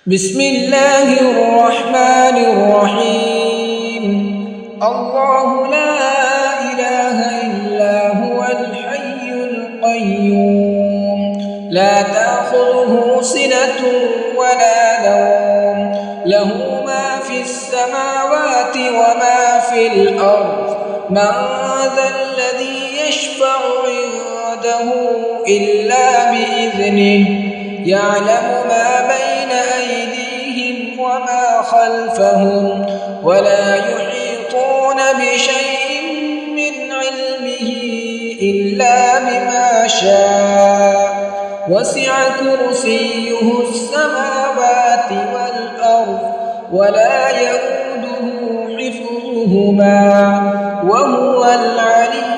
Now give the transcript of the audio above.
بسم الله الرحمن الرحيم. الله لا إله إلا هو الحي القيوم، لا تأخذه سنة ولا نوم، له ما في السماوات وما في الأرض. من ذا الذي يشفع عنده إلا بإذنه، يعلم ما بين أيديهم وما خلفهم، ولا يحيطون بشيء من علمه إلا بما شاء. وسع كرسيه السماوات والأرض، ولا يئوده حفظهما، وهو العلي